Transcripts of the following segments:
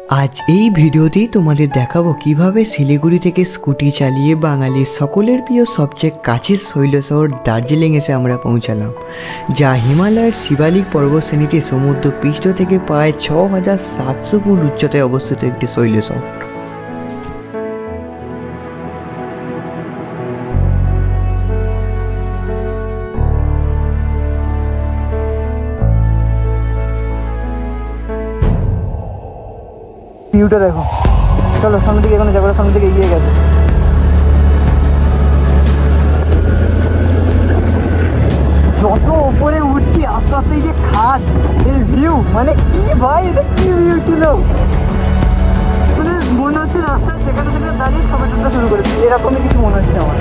আজ এই ভিডিওতেই তোমাদের দেখাবো কিভাবে শিলিগুড়ি থেকে স্কুটি চালিয়ে বাঙালির সকলের প্রিয় সবচেয়ে কাছের শৈল শহর দার্জিলিং এসে আমরা পৌঁছালাম, যা হিমালয়ের শিবালিক পর্বতশ্রেণীতে সমুদ্র পৃষ্ঠ থেকে প্রায় ৬,৭০০ ফুট উচ্চতায় অবস্থিত একটি শৈল শহর। ভিউটা দেখো, চলো সামনের দিকে এখানে যাবো, সামনের দিকে এগিয়ে গেছে। যত উপরে উঠছি আস্তে আস্তে এই যে খাদ, এই ভিউ, মানে কি ভাই, এটা কি ভিউ ছিল! মানে মনে হচ্ছে রাস্তায় যেখানে সেখানে দাঁড়িয়ে ছবি তুলতে শুরু করেছি, এরকমই কিছু মনে হচ্ছে আমার।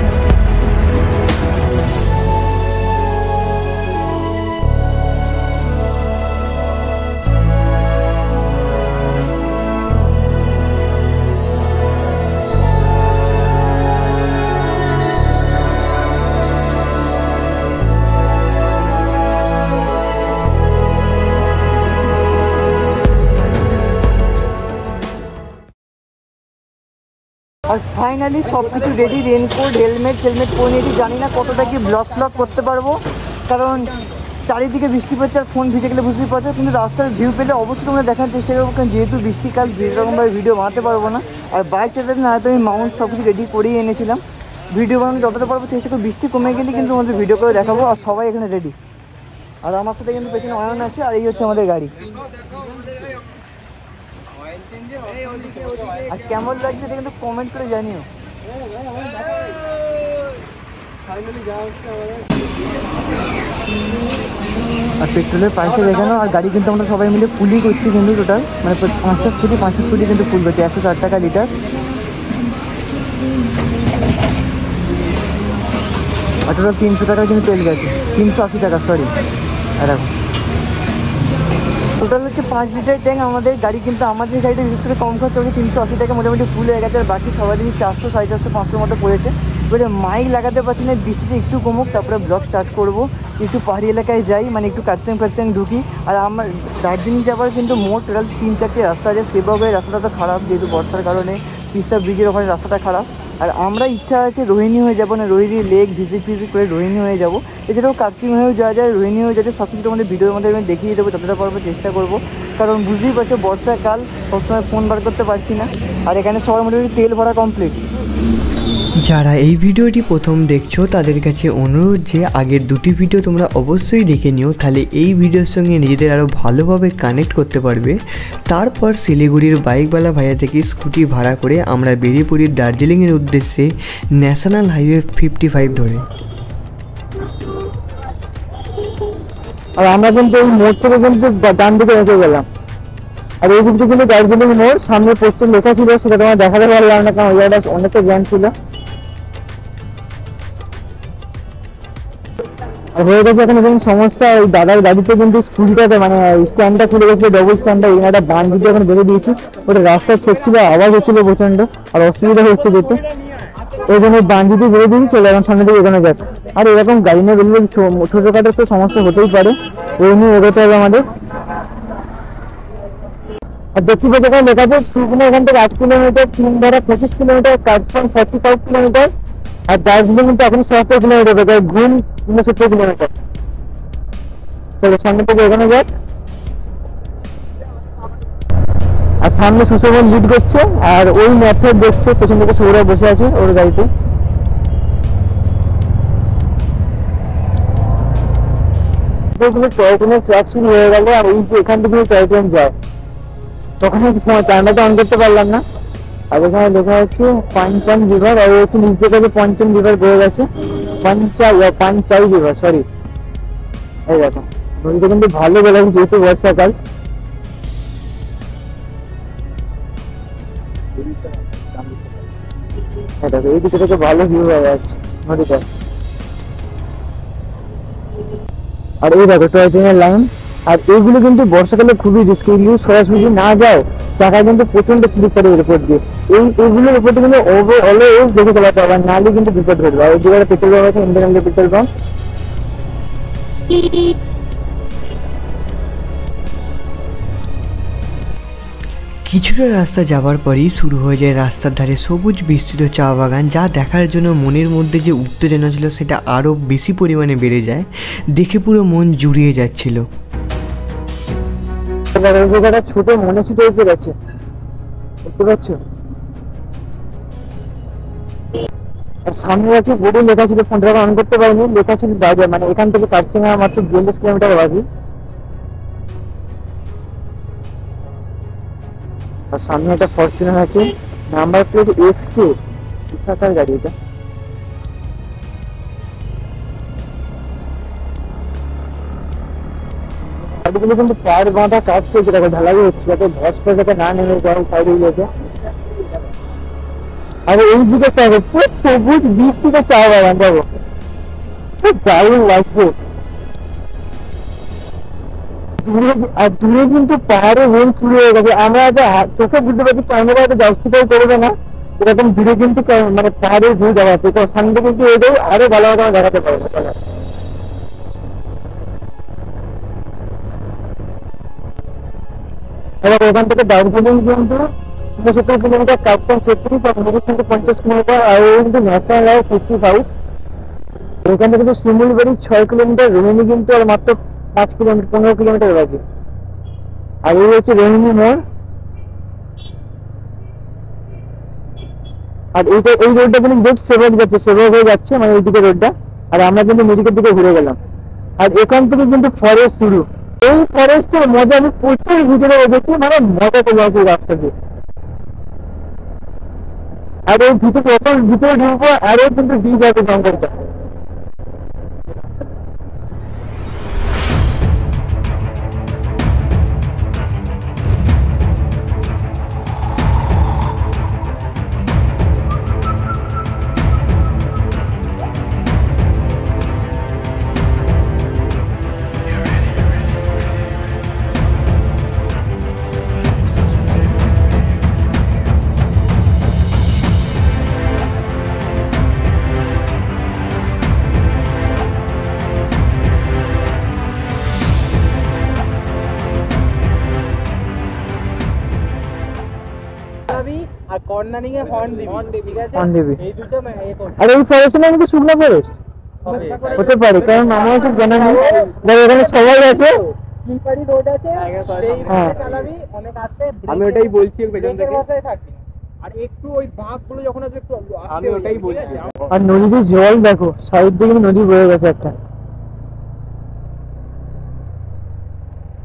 আর ফাইনালি সব কিছু রেডি, রেনকোট, হেলমেট পরে নিয়েছি। জানি না কতটা কি ব্লগ করতে পারবো, কারণ চারিদিকে বৃষ্টি পড়ছে আর ফোন ভিজে গেলে বুঝতেই পারছো। কিন্তু রাস্তার ভিউ পেলে অবশ্যই তোমরা দেখার চেষ্টা করবো, কারণ যেহেতু বৃষ্টিকাল যেরকমভাবে ভিডিও বানাতে পারবো না। আর বাইক চালাতে না হয়তো আমি মাউন্ট সব কিছু রেডি করেই এনেছিলাম, ভিডিও বানানো যতটা পারবো চেষ্টা করবো। বৃষ্টি কমে গেলে কিন্তু আমাদের ভিডিও করে দেখাবো। আর সবাই এখানে রেডি, আর আমার সাথে কিন্তু পেছনে অয়ন আছে, আর এই হচ্ছে আমাদের গাড়ি। আর কেমন লাগছে এটা কিন্তু কমেন্ট করে জানিও। আর পেট্রোলের প্রাইসটা দেখানো, আর গাড়ি কিন্তু আমরা সবাই মিলে ফুলই করছি কিন্তু টোটাল, মানে ৫০ স্কুটি কিন্তু ফুল করছি, ১০৪ টাকা লিটার। আর টোটাল ৩০০ টাকা কিন্তু তেল গেছে, ৩৮০ টাকা, সরি। আর এখন টোটাল হচ্ছে ৫ লিটার ট্যাঙ্ক আমাদের গাড়ি, কিন্তু আমাদের গাড়িটা বিশেষ করে কম খরচ হচ্ছে, ৩৮০ টাকা মোটামুটি ফুল হয়ে গেছে। আর বাকি সবাই ৪০০, ৪৫০, ৫০০ মতো পড়েছে। এবারে মাইক লাগাতে পারছি না, বৃষ্টিতে একটু কমুক তারপরে ব্লগ স্টার্ট করবো। একটু পাহাড়ি এলাকায় যাই, মানে একটু কাটসেং ঢুকি। আর আমার দার্জিলিং যাওয়ার কিন্তু মোট টোটাল ৩-৪টি রাস্তা আছে। সেভাবে রাস্তাটা তো খারাপ, যেহেতু বর্ষার কারণে তিস্তা ব্রিজের ওখানে রাস্তাটা খারাপ। আর আমরা ইচ্ছা আছে রোহিণী হয়ে যাবো, না রোহিণী লেক ভিজিট করে রোহিণী হয়ে যাবো। এছাড়াও কার্সিং হয়েও যাওয়া যায়, রোহিণী হয়ে যাচ্ছে। সব কিছু আমাদের ভিডিওর মধ্যে আমি দেখিয়ে দেবো, যতটা পারবো চেষ্টা করবো, কারণ বুঝতেই পারছো বর্ষাকাল, সবসময় ফোন বার করতে পারছি না। আর এখানে সবার মোটামুটি তেল ভরা কমপ্লিট। যারা এই ভিডিওটি প্রথম দেখছো তাদের কাছে অনুরোধ যে আগের দুটি ভিডিও তোমরা অবশ্যই দেখে নিও, তাহলে এই ভিডিওর সঙ্গে নিজেদের আরও ভালোভাবে কানেক্ট করতে পারবে। তারপর শিলিগুড়ির বাইকওয়ালা ভাইয়া থেকে স্কুটি ভাড়া করে আমরা বেরিয়ে পড়ি দার্জিলিংয়ের উদ্দেশ্যে ন্যাশনাল হাইওয়ে 55 ধরে। আর আমরা কিন্তু এই মোড় থেকে কিন্তু ডান দিকে এসে গেলাম। আর এই দিকটা কিন্তু দার্জিলিং মোড়, সামনে পোস্টার লেখা ছিল, সেটা তোমার দেখাতে পারলাম না কারণ ওই জায়গাটা অনেকটা জ্যাম ছিল। আর হয়ে গেছে এখন যখন সমস্যা, ওই দাদার গাড়িতে কিন্তু স্কুটিটাতে মানে স্ট্যান্ডটা খুলে গেছিলো, ডবল স্ট্যান্ডটা, এই একটা বান দিতে এখন বেঁধে দিয়েছি। ওটা রাস্তায় ঠেকছিল, আওয়াজ হচ্ছিল প্রচন্ড, আর অসুবিধা হচ্ছে যেতে। ওই জন্য বাঞ্জিটি বেঁধে দিয়েছি, চলে এখন সামনে দিকে এগোনো যাক। আর এরকম গাড়ি নিয়ে বেরোলে ছোটোখাটো তো সমস্যা হতেই পারে, ওই নিয়ে এগোতে হবে আমাদের। আর দেখতে পাচ্ছি এখানে লেখা আছে শুকনো এখান থেকে ৮ কিলোমিটার, 3 ধরা ২৫ কিলোমিটার, কার্জন 45 কিলোমিটার, আর দার্জিলিং কিন্তু এখন ৭০ কিলোমিটার, ঘুম ৬৯ কিলোমিটার। চলো সামনে থেকে এখানে যাক। আর সামনে সুশোভন লিড করছে, আর ওই ম্যাথে দেখছে পেছন থেকে সৌরভ বসে আছে ওর গাড়িতে। টয় ট্রেনের ট্র্যাক শুরু হয়ে গেল, আর এই যে এখান থেকে টয় ট্রেন যায়, তখন ক্যামেরাটা অন করতে পারলাম না। আর এখানে লেখা হচ্ছে পাঞ্চান রিভার, আর একটু নিচে কাছে পঞ্চম রিভার বয়ে গেছে, পাঞ্চাই রিভার, সরি। এই দেখো নদীটা কিন্তু ভালো বেলা, যেহেতু বর্ষাকাল। দেখো এই দিকে থেকে ভালো ভিউ হয়ে যাচ্ছে নদীটা। আর এই দেখো টয় ট্রেনের লাইন। আর এইগুলো কিন্তু বর্ষাকালে খুবই রিস্ক, এগুলো সরাসরি না যায়, চাকায় কিন্তু প্রচন্ড স্লিপ করে এর উপর দিয়ে। এইগুলোর উপর দিয়ে কিন্তু অলওয়েজ দেখে চালাতে হবে, নাহলে কিন্তু বিপদ ঘটবে। আর এই জায়গায় পেট্রোল পাম্প আছে, ইন্ডিয়ান অয়েল পেট্রোল পাম্প। কিছুটা রাস্তা যাওয়ার পরেই শুরু হয়ে যায় রাস্তার ধারে সবুজ বিস্তৃত চা বাগান, যা দেখার জন্য মনের মধ্যে যে উত্তেজনা ছিল সেটা আরও বেশি পরিমাণে বেড়ে যায়। দেখে পুরো মন জুড়িয়ে যাচ্ছিল। ছোট মনে ছুটে এসে গেছে, বুঝতে পারছো? আর সামনে আছে বোর্ডে লেখা ছিল, ফোনটা অন করতে পারিনি, লেখা ছিল বাজার, মানে এখান থেকে কাটছিনা মাত্র 42 কিলোমিটার বাকি। আর সামনে একটা ফরচুনার আছে, নাম্বার প্লেট SK, বিশাখার গাড়ি এটা। গাড়িগুলো কিন্তু পায়ের বাঁধা কাজ করছে, দেখো ঢালাই হচ্ছে যাতে ধস করে যাতে না নেমে যায় সাইড হয়ে গেছে। আর এই দিকে দেখো পুরো সবুজ বিস্তৃত চা বাগান, দেখো দারুণ লাগছে। আর দূরে কিন্তু পাহাড়ের রেল শুরু হয়ে গেছে, আমরা চোখে বুঝতে পারছি ক্যামেরা হয়তো জাস্টিফাই করবে না, এরকম দূরে কিন্তু মানে পাহাড়ের ভিউ দেখাচ্ছে, তো সামনে কিন্তু এটাই আরো ভালোভাবে দেখাতে পারবে। এবার ওখান থেকে দার্জিলিং কিন্তু 69 কিলোমিটার, কাপসান 36, আর মিরিক কিন্তু 50 কিলোমিটার, আর ও কিন্তু ন্যাশনাল হাইওয়ে 55। এখান থেকে কিন্তু শিমুলবাড়ি 6 কিলোমিটার, রোহিণী কিন্তু আর মাত্র 5 কিলোমিটার 15 কিলোমিটার বাকি। আর এই হচ্ছে রোহিণী মোড়। আর এইটা এই রোডটা কিন্তু বেশ সেভাগ যাচ্ছে, সেভাগ হয়ে যাচ্ছে মানে এইদিকে রোডটা। আর আমরা কিন্তু মিরিকের দিকে ঘুরে গেলাম। আর এখান থেকে কিন্তু ফরেস্ট শুরু। এই ফরেস্টের মজা আমি প্রচুর ভিতরে রেখেছি, মানে মজা করে যাচ্ছি রাস্তা দিয়ে। আর এই ভিতরে যখন ভিতরে ঢুকবো আরো কিন্তু ডিপ হবে জঙ্গলটা। আর কর্নারিং এ হর্ন দিবি, ঠিক আছে? এই দুটো আর এই ফরেস্ট নাম কি শুকনো ফরেস্ট হতে পারে, কারণ আমার তো জানা নেই। এখানে সবাই আছে, স্লিপারি রোড আছে, সেই রোডে চালাবি অনেক আস্তে। আমি ওটাই বলছি পেছন থেকে, বসায় থাকবি, আর একটু ওই বাঁকগুলো যখন আসবে একটু আস্তে। আমি ওটাই বলছি। আর নদীতে জল দেখো, সাইড দিয়ে নদী বয়ে গেছে একটা।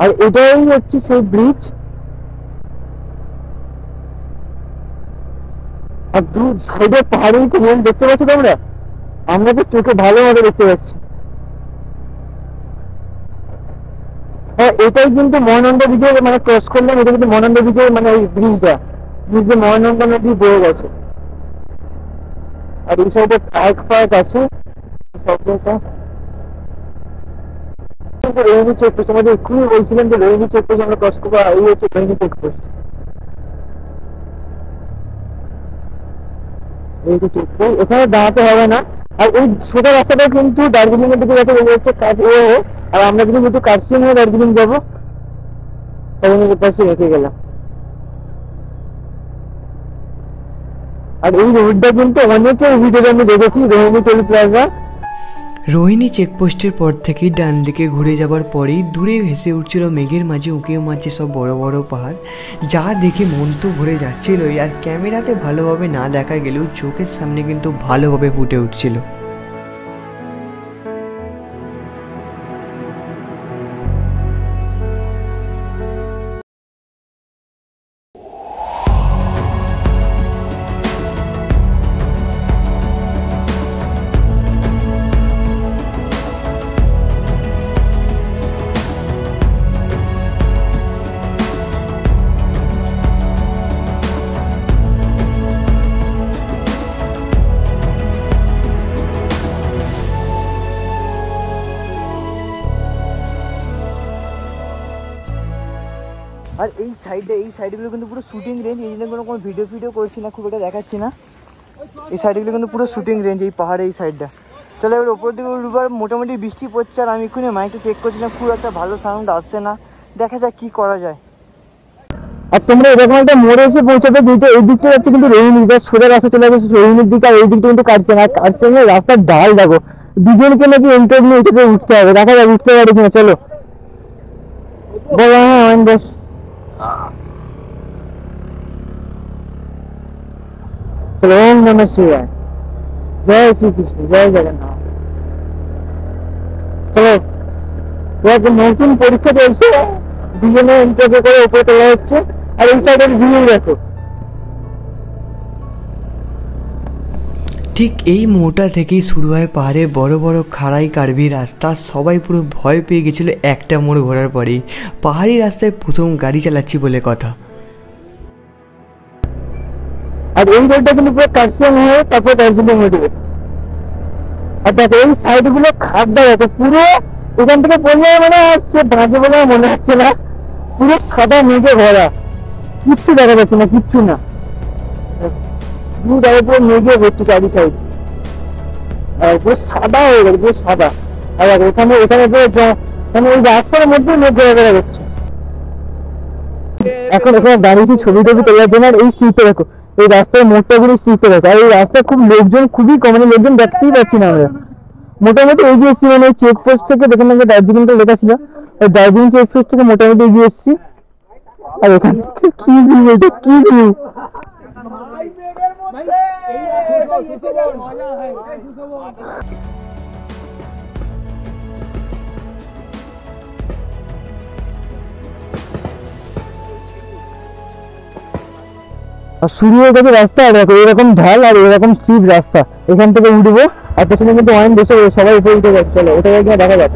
আর এটাই হচ্ছে সেই ব্রিজ। আর দু সাইডে পাহাড়ি রেল দেখতে পাচ্ছ তোমরা, আমরা তো চোখে ভালোভাবে দেখতে পাচ্ছি। হ্যাঁ, এটাই কিন্তু মহানন্দা ব্রিজের, মানে ক্রস করলাম, এটা কিন্তু মহানন্দা ব্রিজের মানে ওই ব্রিজটা, ব্রিজে মহানন্দা নদী বয়ে গেছে। আর এই সাইডে পার্ক আছে সবটা। রোহিণী চেকপোস্ট, আমাদের এক্ষুনি বলছিলাম যে রোহিণী চেকপোস্ট আমরা ক্রস করবো, এই হচ্ছে রোহিণী চেকপোস্ট। এখানে দাঁড়াতে হবে না। আর এই সোজা রাস্তাটা কিন্তু দার্জিলিং এর দিকে যাতে হচ্ছে কাজ আর আমরা কিন্তু কার্সিং হয়ে দার্জিলিং যাবো, তখন পাশে রেখে গেলাম। আর এই রোডটা কিন্তু অনেকে ভিডিওতে আমি দেখেছি, রোহিণী টোল প্লাজা। রোহিণী চেকপোস্টের পর থেকেই ডান দিকে ঘুরে যাবার পরেই দূরে ভেসে উঠছিল মেঘের মাঝে উঁকে মাঝে সব বড় বড় পাহাড়, যা দেখে মন তো ভরে যাচ্ছিলই, আর ক্যামেরাতে ভালোভাবে না দেখা গেলেও চোখের সামনে কিন্তু ভালোভাবে ফুটে উঠছিল। আর এই সাইডগুলো কিন্তু পুরো শুটিং রেঞ্জ, এই জন্য কোনো ভিডিও করছি না, খুব একটা দেখাচ্ছি না। এই সাইডগুলো কিন্তু পুরো শুটিং রেঞ্জ, এই পাহাড়ে এই সাইডটা। চলো এবার ওপর দিকে উঠবার, মোটামুটি বৃষ্টি পড়ছে, আর আমি এক্ষুনি মাইকটা চেক করছিলাম, খুব একটা ভালো সাউন্ড আসছে না, দেখা যাক কী করা যায়। আর তোমরা এরকম একটা মোড়ে এসে পৌঁছাবে যেটা এই দিকটা যাচ্ছে কিন্তু রোহিণী, সোজা রাস্তা চলে গেছে রোহিণীর দিকে, আর এই দিকটা কিন্তু কাটছে না। কাটছে রাস্তার ঢাল দেখো, দুজনকে নাকি এন্টার নিয়ে এটাতে উঠতে হবে, দেখা যাক উঠতে পারে কিনা। চলো বলো। হ্যাঁ বস। চলো, ওম নমঃ শিবায়, জয় শ্রীকৃষ্ণ, জয় জগন্নাথ। চলো, নতুন পরীক্ষা চলছে, দুজনে এন্ট্রি করে উপরে তোলা হচ্ছে। আর এই সাইডের ভিউ দেখো। ঠিক এই মোড়টা থেকেই শুরু হয় পাহাড়ে বড় বড় খাড়াই কার্ভি রাস্তা। সবাই পুরো ভয় পেয়ে গেছিল একটা মোড় ঘোরার পরেই। পাহাড়ি রাস্তায় প্রথম গাড়ি চালাচ্ছি বলে কথা। আর এই রোডটা কিন্তু পুরো কার্শিয়াং হয়ে তারপর দার্জিলিং উঠবে। আর দেখো এই সাইড গুলো খাদ্যা আছে পুরো, এখান থেকে পড়লে মানে হচ্ছে বাঁচে বলে মনে হচ্ছে না, পুরো সাদা মেঘে ভরা, কিচ্ছু দেখা যাচ্ছে না, কিচ্ছু না, পুরো মেঘে ভর্তি চারি সাইড, পুরো সাদা হয়ে গেছে, পুরো সাদা। আর এখানে এখানে মানে ওই রাস্তার মধ্যে মেঘ ঘোরাফেরা করছে। এখন এখানে দাঁড়িয়েছি ছবি টবি তোলার জন্য। আর এই সিটে দেখো, এই রাস্তার মোড়টা গুলো সিটে দেখো। আর এই রাস্তায় খুব লোকজন, খুবই কম, মানে লোকজন দেখতেই পাচ্ছি না আমরা। মোটামুটি এগিয়ে এসছি, মানে চেকপোস্ট থেকে দেখেন না দার্জিলিংটা লেখা ছিল, ওই দার্জিলিং চেকপোস্ট থেকে মোটামুটি এগিয়ে এসছি। আর এখান থেকে কি ভিউ, এটা কি ভিউ! আর শুরু হয়ে গেছে রাস্তা, আর দেখো এরকম ঢাল আর এরকম স্ট্রিপ রাস্তা। এখান থেকে উঠবো, আর পেছনে কিন্তু অনেক বসে সবাই উপরে উঠে যাচ্ছে। চলো ওটা গিয়ে দেখা যাক।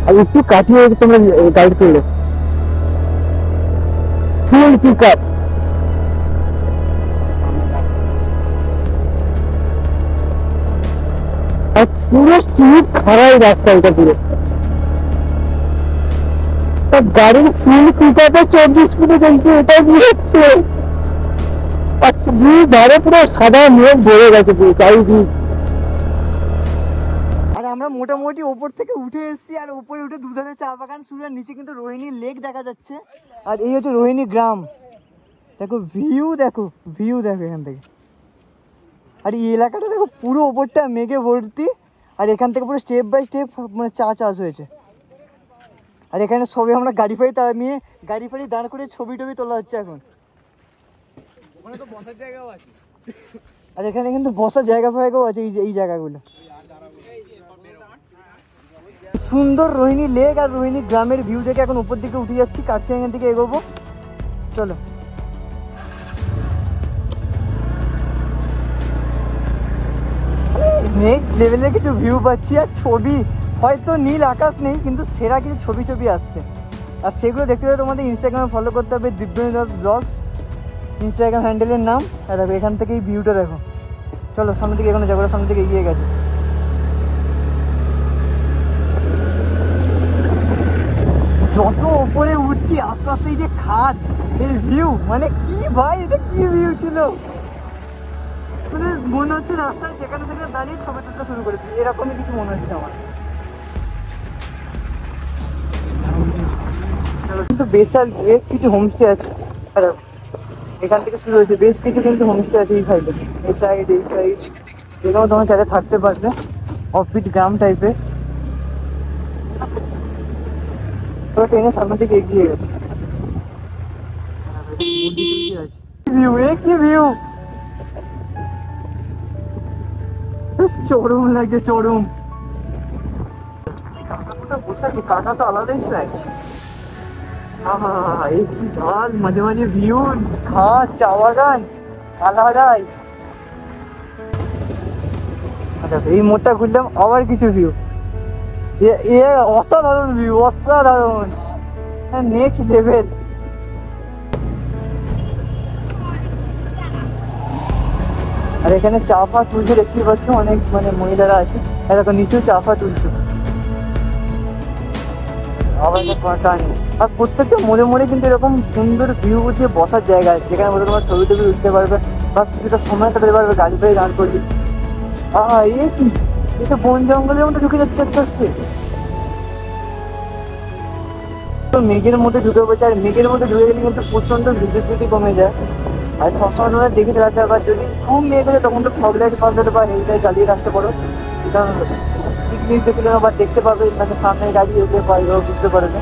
আর একটু কাঠিয়ে তোমরা গাইড করলে ফুল পিক আপ। আর পুরো স্ট্রিপ খারাই রাস্তা, এটা পুরো গাড়ির ফুল পিক আপে 24 ফুটে চলছে, এটাও বুঝছে। ধারে পুরো সাদা মেঘ ভরে গেছে পুরো চারিদিক। আর আমরা মোটামুটি ওপর থেকে উঠে এসেছি, আর উপরে উঠে দুধারে চা বাগান শুরু, আর নিচে কিন্তু রোহিণী লেক দেখা যাচ্ছে। আর এই হচ্ছে রোহিণী গ্রাম। দেখো ভিউ, দেখো ভিউ দেখো এখান থেকে। আর এই এলাকাটা দেখো পুরো ওপরটা মেঘে ভর্তি, আর এখান থেকে পুরো স্টেপ বাই স্টেপ মানে চা চাষ হয়েছে। আর এখানে সবে আমরা গাড়ি ফাড়ি নামিয়ে গাড়ি ফাড়ি দাঁড় করে ছবি টবি তোলা হচ্ছে এখন। আর এখানে কিন্তু বসার জায়গা ফায়গাও আছে, এই জায়গাগুলো। সুন্দর রোহিণী লেক আর রোহিণী গ্রামের ভিউ দেখে এখন উপর দিকে উঠে যাচ্ছি, কার্শিয়াং দিকে এগোবো। চলো। নেক্সট লেভেলের কিছু ভিউ পাচ্ছি, আর ছবি হয়তো নীল আকাশ নেই, কিন্তু সেরা কিছু ছবি আসছে। আর সেগুলো দেখতে হলে তোমাদের ইনস্টাগ্রামে ফলো করতে হবে, দিব্যেন্দু দাস ব্লগস ইনস্টাগ্রাম হ্যান্ডেলের নাম। আর দেখো এখান থেকে এই ভিউটা দেখো। চলো সামনে দিকে, এখানে জায়গাটা সামনে থেকে এগিয়ে গেছে। যত উপরে উঠছি আস্তে আস্তে এই যে খাদ, এই ভিউ, মানে কি ভাই, এটা কি ভিউ ছিল! মানে মনে হচ্ছে রাস্তায় যেখানে সেখানে দাঁড়িয়ে ছবি তুলতে শুরু করেছি, এরকমই কিছু মনে হচ্ছে আমার। চলো, কিন্তু বেশ কিছু হোমস্টে আছে। এখান থেকে শুরু হয়েছে, বেশ কিছু কিন্তু হোমস্টে আছে এই সাইডে, এই সাইড এখানেও তোমার চাইলে থাকতে পারবে, অফবিট গ্রাম টাইপের। ট্রেনের সামনে থেকে এগিয়ে গেছে। চরম লাগছে, চরম। কাকা তো আলাদাই ছিল। এই কি ঢাল, মাঝে মাঝে ভিউ, ঘাট, চা বাগান, আলাদাই। আচ্ছা এই মোড়টা ঘুরলাম, আবার কিছু ভিউ, অসাধারণ ভিউ, অসাধারণ, নেক্সট লেভেল। আর এখানে চা ফা তুলছে দেখতে পাচ্ছ, অনেক মানে মহিলারা আছে, এরকম নিচেও চা ফা তুলছে। আর প্রত্যেকটা মোড়ে মোড়ে কিন্তু এরকম সুন্দর ভিউ দিয়ে বসার জায়গা আছে, যেখানে বসে তোমার ছবি টবি উঠতে পারবে, বা কিছুটা সময় কাটাতে পারবে গাড়ি ফাড়ি দাঁড় করবে। এ কি, এটা বন জঙ্গলের মধ্যে ঢুকে যাচ্ছে আস্তে আস্তে। তো মেঘের মধ্যে ঢুকে পড়ছে, আর মেঘের মধ্যে ঢুকে গেলে কিন্তু প্রচণ্ড বিদ্যুৎ যদি কমে যায়। আর সবসময় তোমরা দেখে চালাতে হবে, আর যদি খুব মেঘ হলে তখন তো ফগ লাইট ফাস্ট বা হেডলাইট জ্বালিয়ে রাখতে পারো, কারণ ঠিক নির্দেশ বা দেখতে পাবে মানে সামনে গাড়ি এলে পারবে বুঝতে পারবে।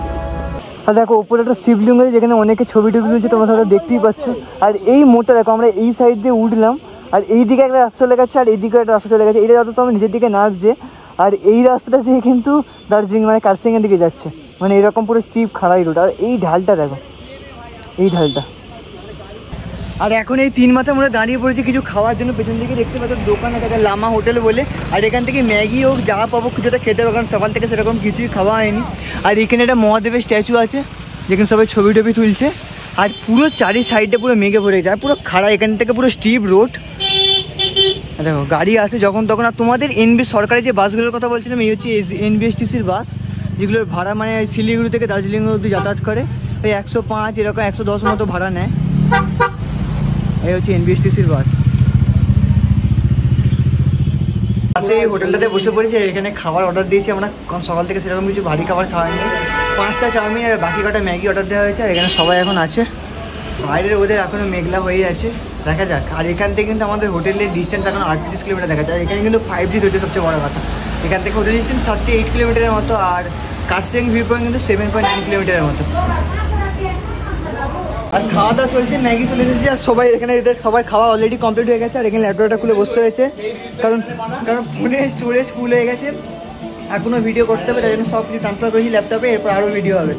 আর দেখো উপরে একটা শিবলিঙ্গ আছে যেখানে অনেকে ছবি টবি তুলছে, তোমরা হয়তো দেখতেই পাচ্ছ। আর এই মোড়টা দেখো, আমরা এই সাইড দিয়ে উঠলাম, আর এই দিকে একটা রাস্তা চলে গেছে, আর এইদিকে একটা রাস্তা চলে গেছে। এটা যত সময় নিচের দিকে নামছে, আর এই রাস্তাটা দিয়ে কিন্তু দার্জিলিং মানে কার্সিয়াংয়ের দিকে যাচ্ছে, মানে এরকম পুরো স্টিপ খাড়াই রোড। আর এই ঢালটা দেখো, এই ঢালটা। আর এখন এই 3 মাথা মোড়ে দাঁড়িয়ে পড়েছে কিছু খাওয়ার জন্য। পেছন দিকে দেখতে পাচ্ছ দোকান আছে, লামা হোটেল বলে। আর এখান থেকে ম্যাগি হোক যা পাবো কিছুটা খেতে হবে, কারণ সকাল থেকে সেরকম কিছুই খাওয়া হয়নি। আর এখানে একটা মহাদেবের স্ট্যাচু আছে যেখানে সবাই ছবি টবি তুলছে। আর পুরো চারি সাইডে পুরো মেঘে ভরে যায়, পুরো খাড়া, এখান থেকে পুরো স্টিপ রোড। দেখো গাড়ি আসে যখন তখন। আর তোমাদের সরকারি যে বাসগুলোর কথা বলছিলাম, এই হচ্ছে NBSTCর বাস, যেগুলোর ভাড়া মানে শিলিগুড়ি থেকে দার্জিলিং অবধি যাতায়াত করে। ওই 105 এরকম 110 মতো ভাড়া নেয়। এই হচ্ছে NBSTCর বাস। বাসে এই হোটেলটাতে বসে পড়েছি, এখানে খাবার অর্ডার দিয়েছি আমরা, কারণ সকাল থেকে সেরকম কিছু ভারী খাবার খাওয়া হয়নি। 5টা চাউমিন আর বাকি কটা ম্যাগি অর্ডার দেওয়া হয়েছে। আর এখানে সবাই এখন আছে, বাইরের ওদের এখনও মেঘলা হয়েই আছে, দেখা যাক। আর এখান থেকে কিন্তু আমাদের হোটেলের ডিস্টেন্স এখন 38 কিলোমিটার দেখা যায়। এখানে কিন্তু 5G হচ্ছে সবচেয়ে বড় কথা। এখান থেকে হোটেল ডিস্টেন্স 38 কিলোমিটারের মতো, আর কার্সিয়াং ভিউ পয়েন্ট কিন্তু 7.9 কিলোমিটারের মতো। আর খাওয়া দাওয়া চলছে, ম্যাগি চলে এসেছে। আর সবাই এখানে এদের সবাই খাওয়া অলরেডি কমপ্লিট হয়ে গেছে। আর এখানে ল্যাপটপটা খুলে বসতে হয়েছে, কারণ ফোনে স্টোরেজ ফুল হয়ে গেছে, আর কোনো ভিডিও করতে হবে, তাই জন্য সব কিছু ট্রান্সফার করেছি ল্যাপটপে। এরপর আরও ভিডিও হবে।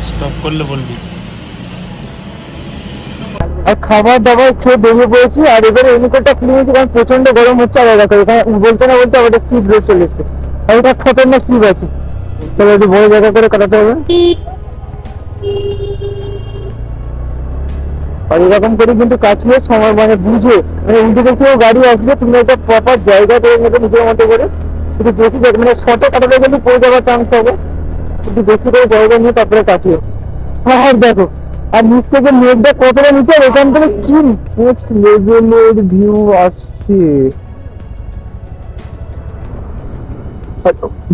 স্টপ করলে বলবি। আর খাবার দাবার খেয়ে বেরিয়ে পড়েছি। আর এবারে রেনিকোটটা খুলে নিয়েছি, কারণ প্রচন্ড গরম হচ্ছে। আর দেখো এখানে বলতে না বলতে আমাদের স্লিপ রোড চলে এসছে, আর এটা খতরনাক স্লিপ আছে। তাহলে একটু বড় জায়গা করে কাটাতে হবে। আর এরকম করে কিন্তু কাটিয়ে সময় মানে বুঝে, মানে উল্টো দিকেও গাড়ি আসবে, তুমি একটা প্রপার জায়গা করে নেবে নিজের মতো করে। কিন্তু বেশি মানে শর্টে কাটাতে কিন্তু পড়ে যাওয়ার চান্স হবে, কিন্তু বেশি করে জায়গা নিয়ে তারপরে কাটিয়ে। আর দেখো, আর নিচ থেকে মেঘটা কতটা নিচে, আর এখান থেকে কি নেক্সট লেভেলের ভিউ আসছে।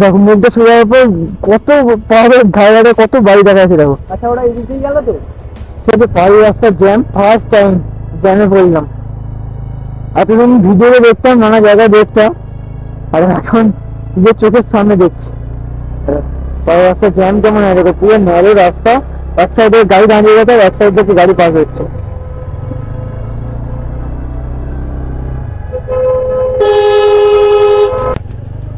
দেখো মেঘটা সোজা যাওয়ার পর কত পাহাড়ের ধারে কত বাড়ি দেখা যাচ্ছে। দেখো আচ্ছা ওরা এদিকেই গেল তো। সেটা পাহাড়ি রাস্তার জ্যাম, ফার্স্ট টাইম জ্যামে পড়লাম। এতদিন ভিডিওতে দেখতাম, নানা জায়গায় দেখতাম, আর এখন নিজের চোখের সামনে দেখছি পাহাড়ি রাস্তার জ্যাম কেমন হয়। দেখো পুরো ন্যারো রাস্তা, এক সাইডে গাড়ি দাঁড়িয়ে গেছে, আর এক সাইড থেকে গাড়ি পাস হচ্ছে।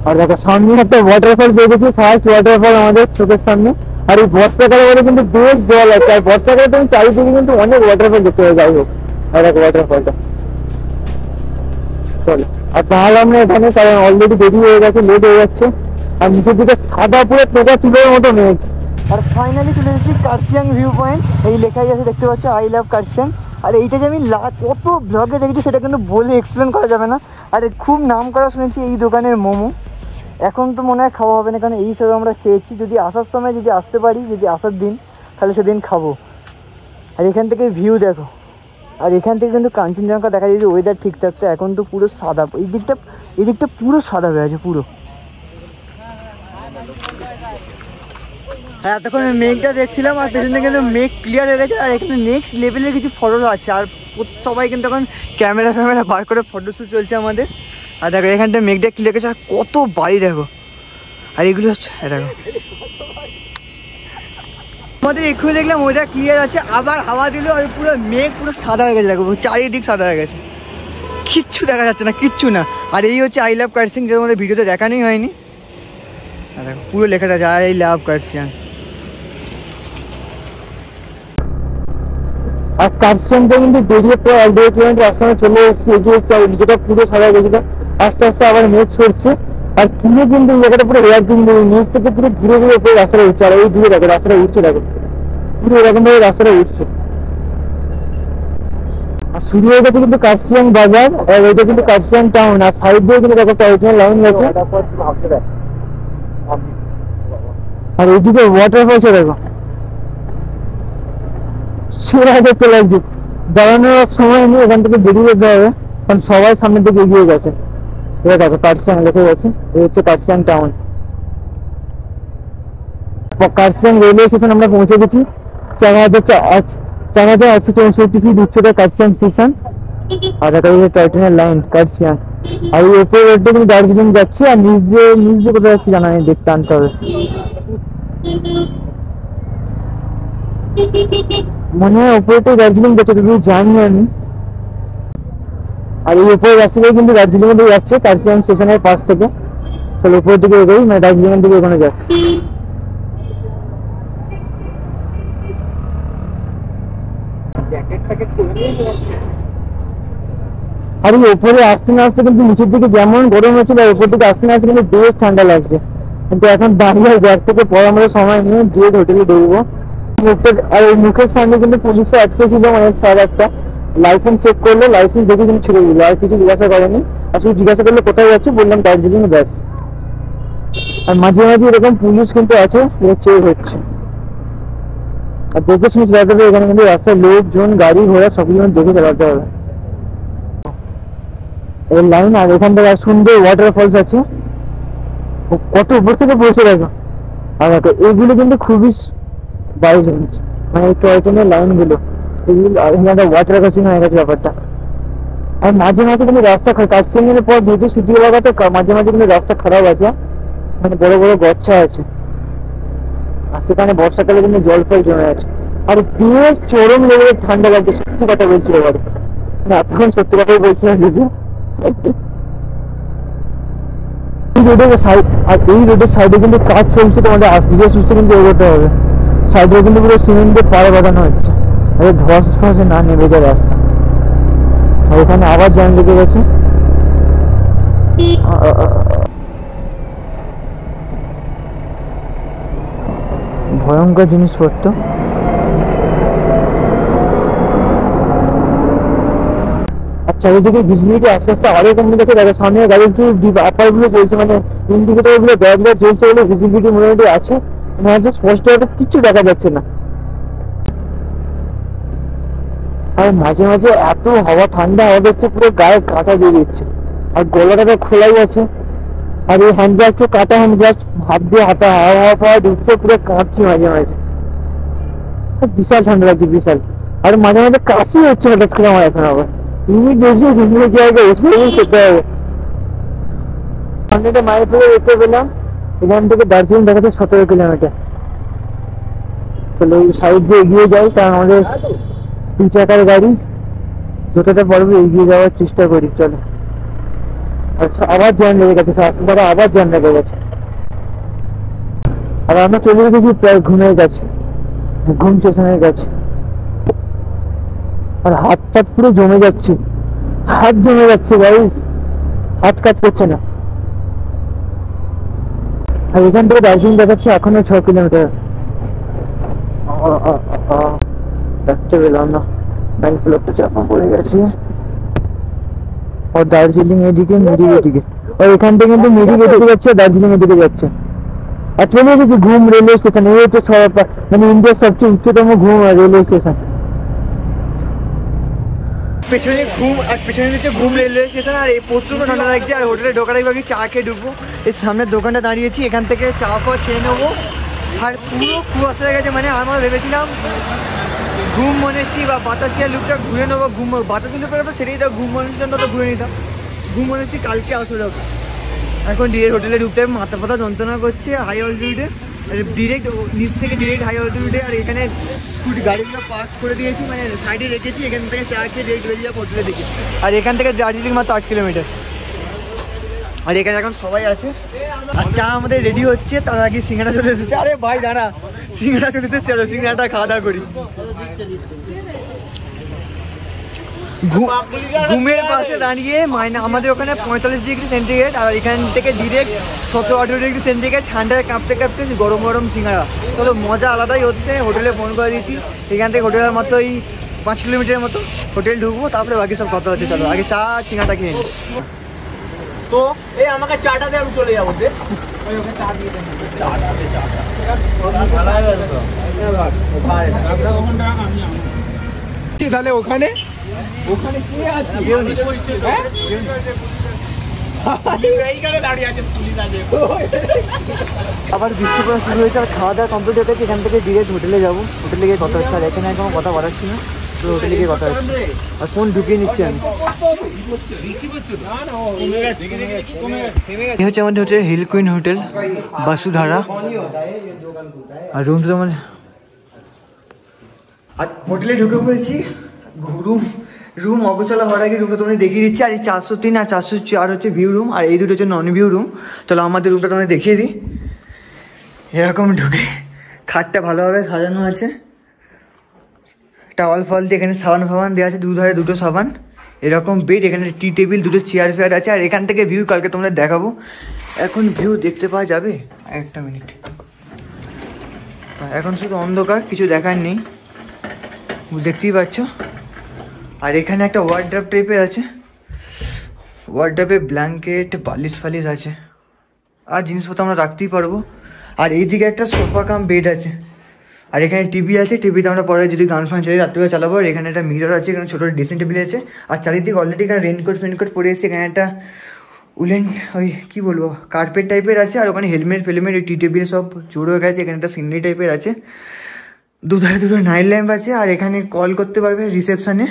আর দেখো সামনে একটা ওয়াটারফল দেখেছি, ফার্স্ট ওয়াটারফল আমাদের চোখের সামনে। আর এই বর্ষাকালে বলে কিন্তু বেশ জল আছে, আর বর্ষাকালে তুমি চারিদিকে কিন্তু অনেক ওয়াটারফল দেখতে পাবে। যাই হোক, আর দেখো ওয়াটারফলটা চলো। আর তাহলে আমরা এখানে, কারণ অলরেডি দেরি হয়ে গেছে, লেট হয়ে যাচ্ছে। আর নিচের দিকে সাদা পুরো টোকা তুলোর মতো মেঘ। আর ফাইনালি চলে এসেছি কার্সিয়াং ভিউ পয়েন্ট। এই লেখাই আছে দেখতে পাচ্ছ, আই লাভ কার্সিয়াং। আর এইটা যে আমি কত ব্লগে দেখেছি সেটা কিন্তু বলে এক্সপ্লেন করা যাবে না। আর খুব নাম করা শুনেছি এই দোকানের মোমো। এখন তো মনে হয় খাওয়া হবে না, কারণ এই সব আমরা খেয়েছি। যদি আসার সময় যদি আসতে পারি, যদি আসার দিন, তাহলে সেদিন খাবো। আর এখান থেকে ভিউ দেখো, আর এখান থেকে কিন্তু কাঞ্চনজঙ্ঘা দেখা যায় যদি ওয়েদার ঠিক থাকতো। এখন তো পুরো সাদা, এই দিকটা পুরো সাদা হয়ে আছে পুরো। হ্যাঁ, এতক্ষণ মেঘটা দেখছিলাম, আর পেছনে কিন্তু মেঘ ক্লিয়ার হয়ে গেছে। আর এখানে নেক্সট লেভেলের কিছু ফটো আছে, আর সবাই কিন্তু এখন ক্যামেরা বার করে ফটোশ্যুট চলছে আমাদের। আর দেখো এখানটা মেঘটা ক্লিয়ার গেছে, আর কত বাড়ি দেখো। আর এগুলো হচ্ছে দেখো, আমাদের এক্ষুনি দেখলাম ওয়েদার ক্লিয়ার আছে, আবার হাওয়া দিল, আর পুরো মেঘ পুরো সাদা হয়ে গেছে। দেখো চারিদিক সাদা হয়ে গেছে, কিচ্ছু দেখা যাচ্ছে না, কিচ্ছু না। আর এই হচ্ছে আই লাভ কার্সিয়াং, যেটা আমাদের ভিডিওতে দেখানোই হয়নি। আর দেখো পুরো লেখাটা আছে, আর এই লাভ কার্সিয়াং। আর কার্সিয়াংটা কিন্তু বেরিয়ে পড়ে 1-2 কিলোমিটার রাস্তায় চলে এসেছি, এগিয়ে এসেছি। আর যেটা পুরো সাদা গেছিল, আস্তে আস্তে আবার মেঘ সরছে। আর কিনে কিন্তু এই জায়গাটা পুরো এয়ার কিন্তু নিচ থেকে পুরো ঘুরে ঘুরে উপরে রাস্তাটা উঠছে। আর ওই দূরে দেখো রাস্তাটা উঠছে, দেখো পুরো এরকম ভাবে রাস্তাটা উঠছে। আর শুরু হয়ে গেছে কিন্তু কার্সিয়াং বাজার, আর এটা কিন্তু কার্সিয়াং টাউন। আর সাইড দিয়ে কিন্তু দেখো টয় লাইন গেছে। আর এইদিকে ওয়াটারফলস দেখো, সেরা দেখতে লাগছে, দাঁড়ানোর সময় নেই, এখান থেকে বেরিয়ে যেতে হবে, কারণ সবাই সামনের দিকে এগিয়ে গেছে। এবার দেখো কার্শিয়াং লেখা গেছে, এই হচ্ছে Kurseong town. Kurseong railway station আমরা পৌঁছে গেছি। 4864 ফিট উচ্চতা কার্শিয়াং স্টেশন। আর দেখা যাচ্ছে টয় ট্রেনের লাইন কার্শিয়াং। আর এই উপরে রোডটা কিন্তু দার্জিলিং যাচ্ছে, আর নিচে কোথায় যাচ্ছে জানা নেই, দেখতে আনতে হবে। মনে হয় উপরেটাই দার্জিলিং যাচ্ছে, কিন্তু জানি আমি। আর এই উপরে রাস্তাটাই কিন্তু দার্জিলিং এর দিকে যাচ্ছে, কার্শিয়াং স্টেশনের পাশ থেকে। চলো উপরের দিকে এগোই, মানে দার্জিলিং এর দিকে ওখানে যাক। আর এই উপরে আসতে না আসতে কিন্তু নিচের দিকে যেমন গরম হচ্ছিল, উপর দিকে আসতে না আসতে কিন্তু বেশ ঠান্ডা লাগছে। কিন্তু এখন দাঁড়িয়ে ব্যাগ থেকে পরে আমরা সময় নিয়ে ডিরেক্ট হোটেলে ঢুকবো। আর ওই মুখের সামনে কিন্তু পুলিশে আটকে ছিল, মানে স্যার একটা লাইসেন্স চেক করলো, লাইসেন্স দেখে কিন্তু ছেড়ে দিল, আর কিছু জিজ্ঞাসা করেনি। আর শুধু জিজ্ঞাসা করলো কোথায় যাচ্ছে, বললাম দার্জিলিং ব্যাস। আর মাঝে মাঝে এরকম পুলিশ কিন্তু আছে, চেক হচ্ছে। আর দেখে শুনে চালাতে হবে, এখানে কিন্তু রাস্তায় লোকজন গাড়ি ঘোড়া সবগুলো দেখে চালাতে হবে। এই লাইন, আর এখান থেকে সুন্দর ওয়াটারফলস আছে, কত উপর থেকে পৌঁছে দেখো। আর দেখো এইগুলো কিন্তু খুবই বাইরেন্স, মানে এই টয় ট্রেনের লাইন গুলো, এগুলো এখানে ওয়াটার ক্রসিং হয়ে গেছে ব্যাপারটা। আর মাঝে মাঝে কিন্তু রাস্তা কাটসিং এর পর যেহেতু সিটি এলাকাতে মাঝে মাঝে কিন্তু রাস্তা খারাপ আছে, মানে বড় বড় গচ্ছা আছে, আর সেখানে বর্ষাকালে কিন্তু জল ফল জমে আছে। আর বেশ চরম লেভেলের ঠান্ডা লাগছে, সত্যি কথা বলছি এবারে, মানে এতক্ষণ সত্যি কথাই বলছিলাম যদি। আর এই রোডের সাইডে কিন্তু কাজ চলছে, তোমাদের ধীরে সুস্থ কিন্তু এগোতে হবে। সাইডে কিন্তু পুরো সিমেন্টের পাড়া বাঁধানো হচ্ছে, ধস ফসে না নেমে যায় রাস্তা। আর এখানে আবার জ্যাম লেগে গেছে। ভয়ঙ্কর জিনিসপত্র। চারিদিকে ভিজিবিলিটি আস্তে আস্তে আরো কমে গেছে। দেখো সামনে গাড়ির আপার গুলো চলছে, মানে ইন্ডিকেটর গুলো ব্যাগগুলো চলছে বলে ভিজিবিলিটি মোটামুটি আছে, মানে স্পষ্ট ভাবে কিছু দেখা যাচ্ছে না। আর মাঝে মাঝে এত হাওয়া, ঠান্ডা হাওয়া দিচ্ছে, পুরো গায়ে কাঁটা দিয়ে দিচ্ছে। আর গলাটা তো খোলাই আছে, আর এই হ্যান্ড গ্লাস তো কাটা হ্যান্ড গ্লাস, হাত দিয়ে হাতা হাওয়া পাওয়া দিচ্ছে, পুরো কাঁপছি মাঝে মাঝে। বিশাল ঠান্ডা লাগছে, বিশাল। আর মাঝে মাঝে কাশি হচ্ছে হঠাৎ করে আমার এখন আবার। মায়াপুরে যেতে পেলাম, এখান থেকে দার্জিলিং দেখাচ্ছে 17 কিলোমিটার। চলো সাইড দিয়ে এগিয়ে যাই, কারণ আমাদের 2 চাকার গাড়ি, যতটা পারবো এগিয়ে যাওয়ার চেষ্টা করি। চলো। আচ্ছা আবার জ্যাম লেগে গেছে, রাস্তাটা আবার জ্যাম লেগে গেছে। আর আমরা চলে গেছি প্রায় ঘুমের কাছে, ঘুম স্টেশনের কাছে। আর হাত পাত পুরো জমে যাচ্ছে, হাত জমে যাচ্ছে গাইস, হাত কাজ করছে না। আর এখান থেকে দার্জিলিং দেখাচ্ছে এখনো 6 কিলোমিটার। দেখতে পেলাম না, ব্যাংক ফ্লোরটা চাপা পড়ে গেছে। আর দার্জিলিং এদিকে, মিরিক এদিকে, আর এখান থেকে কিন্তু মিরিক এদিকে যাচ্ছে, দার্জিলিং এদিকে যাচ্ছে। আর চলে গেছি ঘুম রেলওয়ে স্টেশন। এই হচ্ছে মানে ইন্ডিয়ার সবচেয়ে উচ্চতম ঘুম রেলওয়ে স্টেশন। পেছনে ঘুম, আর পেছনে হচ্ছে ঘুম রেলওয়ে স্টেশন। আর এই প্রচুর ঠান্ডা লাগছে। আর হোটেলে ঢোকার আগে আমি চা খেয়ে ঢুকবো। এই সামনের দোকানটা দাঁড়িয়েছি, এখান থেকে চা ফা খেয়ে নেবো। আর পুরো কুয়াশা হয়ে গেছে, মানে আমরা ভেবেছিলাম ঘুম মনেস্ট্রি বা বাতাসিয়া লুপটা ঘুরে নেবো। বাতাসিয়া লুপের কথা ছেড়েই দাও, ঘুম মনেস্ট্রিটা তো ঘুরে নিতাম। ঘুম মনেস্ট্রি কালকে আসো যাবো। এখন ডিরেক্ট হোটেলে ঢুকতে হবে, মাথা ফাথা যন্ত্রণা করছে হাই অল্টিটিউডে। আর ডিরেক্ট নিচ থেকে ডিরেক্ট হাই অল্টিটিউডে। আর এখানে স্কুটি গাড়িগুলো পার্ক করে দিয়েছি, মানে সাইডে রেখেছি। এখান থেকে চা খেয়ে ডিরেক্ট বেরিয়ে যাবো হোটেলে দিকে। আর এখান থেকে দার্জিলিং মাত্র 8 কিলোমিটার। আর এখানে এখন সবাই আছে, আর চা আমাদের রেডি হচ্ছে। তার আগে সিঙ্গাড়া চলে এসেছে। আরে ভাই দাঁড়া, সিঙ্গাড়া চলে এসেছে, চলো সিঙ্গাড়াটা খাওয়া দাওয়া করি। ঘুমের পাশে দাঁড়িয়ে আমাদের ওখানে 45 ডিগ্রি সেন্টিগ্রেড, আর এখান থেকে ডিরেক্ট 17-18 ডিগ্রি সেন্টিগ্রেড ঠান্ডায় কাঁপতে কাঁপতে গরম গরম সিঙ্গাড়া। চলো মজা আলাদাই হচ্ছে। হোটেলে ফোন করে দিয়েছি, এখান থেকে হোটেলের মতো এই 5 কিলোমিটারের মতো হোটেল ঢুকবো, তারপরে বাকি সব কথা হচ্ছে। চলো আগে চা আর সিঙ্গাড়া খেয়ে নিই। তো এই আমাকে চাটা দিয়ে আমি চলে যাবো। চা দিয়ে দেন, চাটা তাহলে ওখানে ওখানে কে আছে? এইখানে দাঁড়িয়ে আছে পুলিশ আছে। আবার বৃষ্টি পড়া শুরু হয়েছে আর খাওয়া দাওয়া কমপ্লিট হয়ে গেছে। এখান থেকে ডিরেক্ট হোটেলে যাবো। হোটেলে গিয়ে কথা হচ্ছে, আর এখানে কোনো কথা বাড়াচ্ছি না, তো হোটেলে গিয়ে কথা হচ্ছে। আর ফোন ঢুকিয়ে নিচ্ছি আমি। এই হচ্ছে আমাদের হোটেল হিল কুইন হোটেল বাসুধারা। আর রুমটা তোমার আর হোটেলে ঢুকে পড়েছি। রুম অগোছালা হওয়ার আগে রুমটা তোমাদের দেখিয়ে দিচ্ছি। আর এই 403 আর 404 হচ্ছে ভিউ রুম, আর এই দুটো হচ্ছে নন ভিউ রুম। চলো আমাদের রুমটা তোমাদের দেখিয়ে দিই। এরকম ঢুকে খাটটা ভালোভাবে সাজানো আছে, টাওয়াল ফল দিয়ে এখানে সাবান ফাবান দেওয়া আছে, দুধারে দুটো সাবান, এরকম বেড, এখানে টি টেবিল, দুটো চেয়ার ফেয়ার আছে। আর এখান থেকে ভিউ কালকে তোমাদের দেখাবো। এখন ভিউ দেখতে পাওয়া যাবে, একটা মিনিট। এখন শুধু অন্ধকার, কিছু দেখার নেই, দেখতেই পাচ্ছ। আর এখানে একটা ওয়ার্ড্রপ টাইপের আছে, ওয়ার্ড্রপে ব্ল্যাঙ্কেট বালিশ ফালিশ আছে, আর জিনিসপত্র আমরা রাখতেই পারবো। আর এইদিকে একটা সোফা কাম বেড আছে, আর এখানে টিভি আছে, টিভিতে আমরা পরে যদি গান ফান চাই রাত্রিবেলা চালাবো। আর এখানে একটা মিরর আছে, এখানে ছোটো ড্রেসিং টেবিল আছে। আর চারিদিকে অলরেডি এখানে রেনকোট ফেনকোট পরে এসেছে। এখানে একটা উলেন ওই কী বলবো কার্পেট টাইপের আছে। আর ওখানে হেলমেট ফেলমেট টি টেবিল সব জোড়ো হয়ে গেছে। এখানে একটা সিনারি টাইপের আছে, দুধারে দুটো নাইট ল্যাম্প আছে। আর এখানে কল করতে পারবে রিসেপশানে।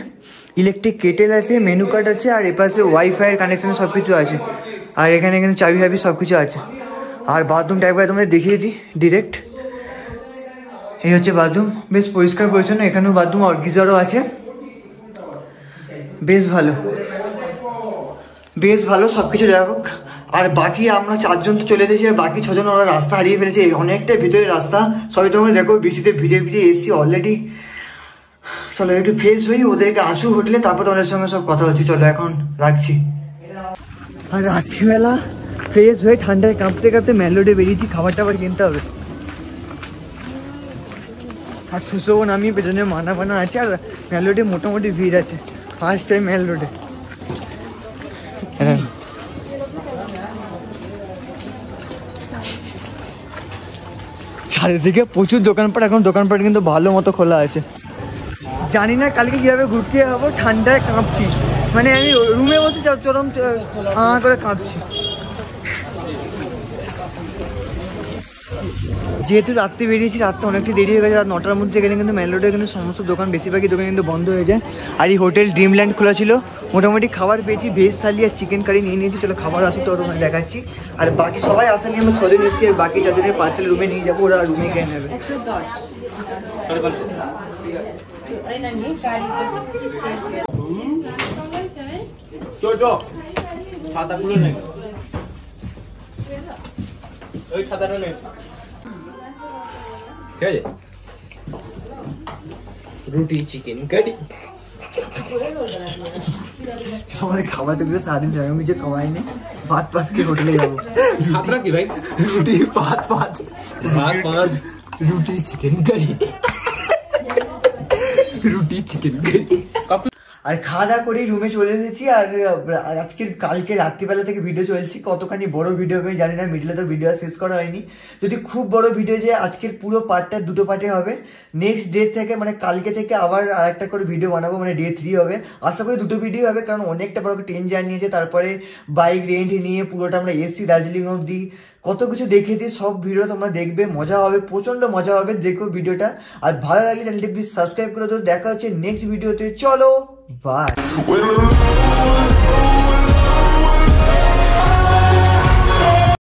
ইলেকট্রিক কেটেল আছে, মেনু কার্ড আছে, আর এপাশে ওয়াইফাইয়ের কানেকশানে সব কিছু আছে। আর এখানে চাবি ফাবি সব কিছু আছে। আর বাথরুম টাইপের তোমাদের দেখিয়ে দিই ডিরেক্ট। এই হচ্ছে বাথরুম, বেশ পরিষ্কার পরিচ্ছন্ন। এখানেও বাথরুম আর গিজারও আছে, বেশ ভালো বেশ ভালো সব কিছু দেখা হোক। আর বাকি আমরা 4 জন তো চলে এসেছি, আর বাকি 6 জন ওরা রাস্তা হারিয়ে ফেলেছে। অনেকটাই ভিতরে রাস্তা, সবাই তোমরা দেখো বৃষ্টিতে ভিজে ভিজে এসছি অলরেডি। চলো একটু ফ্রেশ হই, ওদেরকে আসুক হোটেলে, তারপর তোমাদের সঙ্গে সব কথা হচ্ছে। চলো এখন রাখছি। আর রাত্রিবেলা ফ্রেশ হয়ে ঠান্ডায় কাঁপতে কাঁপতে ম্যালোডে বেরিয়েছি, খাবার টাবার কিনতে হবে। আর সুশোভন আমি পেছনে মানা আছে। আর ম্যালোডে মোটামুটি ভিড় আছে, ফার্স্ট টাইম ম্যালোডে। হ্যাঁ চারিদিকে প্রচুর দোকানপাট, এখন দোকানপাট কিন্তু ভালো মতো খোলা আছে। জানি না কালকে কীভাবে ঘুরতে যাবো, ঠান্ডায় কাঁপছি। মানে আমি রুমে বসে চরম করে কাঁপছি। যেহেতু রাত্রে বেরিয়েছি, রাত্রে অনেকটা দেরি হয়ে গেছে, রাত 9টার মধ্যে এখানে কিন্তু মেন রোডে কিন্তু সমস্ত দোকান, বেশিরভাগই দোকান কিন্তু বন্ধ হয়ে যায়। আর এই হোটেল ড্রিমল্যান্ড খোলা ছিল, মোটামুটি খাবার পেয়েছি, ভেজ থালি আর চিকেন কারি নিয়ে নিয়েছি। চলো খাবার আসে তো তোমাকে দেখাচ্ছি। আর বাকি সবাই আসেনি, আমরা 6 জন এসেছি, আর বাকি 4 জনের পার্সেল রুমে নিয়ে যাবো, ওরা রুমে খেয়ে নেবে। 110 ছাতাগুলো নেই, ওই ছাতাটা নেই, ঠিক আছে। রুটি চিকেন কারি আমার খাবার তো কিন্তু সারাদিন সেরকম কিছু খাওয়াইনি, ভাত ভাত খেয়ে হোটেলে যাবো। ভাত রাখি ভাই, রুটি ভাত ভাত ভাত রুটি চিকেন কারি, রুটি চিকেন কারি। আর খাওয়া দাওয়া করেই রুমে চলে এসেছি। আর কালকে রাত্রিবেলা থেকে ভিডিও চলছি, কতখানি বড় ভিডিও হবে জানি না, মিডলে তো ভিডিও শেষ করা হয়নি। যদি খুব বড় ভিডিও যে আজকের পুরো পার্টটা 2টো পার্টে হবে। নেক্সট ডে থেকে মানে কালকে থেকে আবার আরেকটা করে ভিডিও বানাবো, মানে ডে 3 হবে। আশা করি 2টো ভিডিও হবে, কারণ অনেকটা বড় ট্রেন জার্নি আছে। তারপরে বাইক রেন্ট নিয়ে পুরোটা আমরা এসছি দার্জিলিং অবধি, কত কিছু দেখিয়েছি। সব ভিডিও তোমরা দেখবে, মজা হবে, প্রচণ্ড মজা হবে, দেখো ভিডিওটা। আর ভালো লাগলে চ্যানেলটি প্লিজ সাবস্ক্রাইব করে দেবো। দেখা হচ্ছে নেক্সট ভিডিওতে, চলো বাই।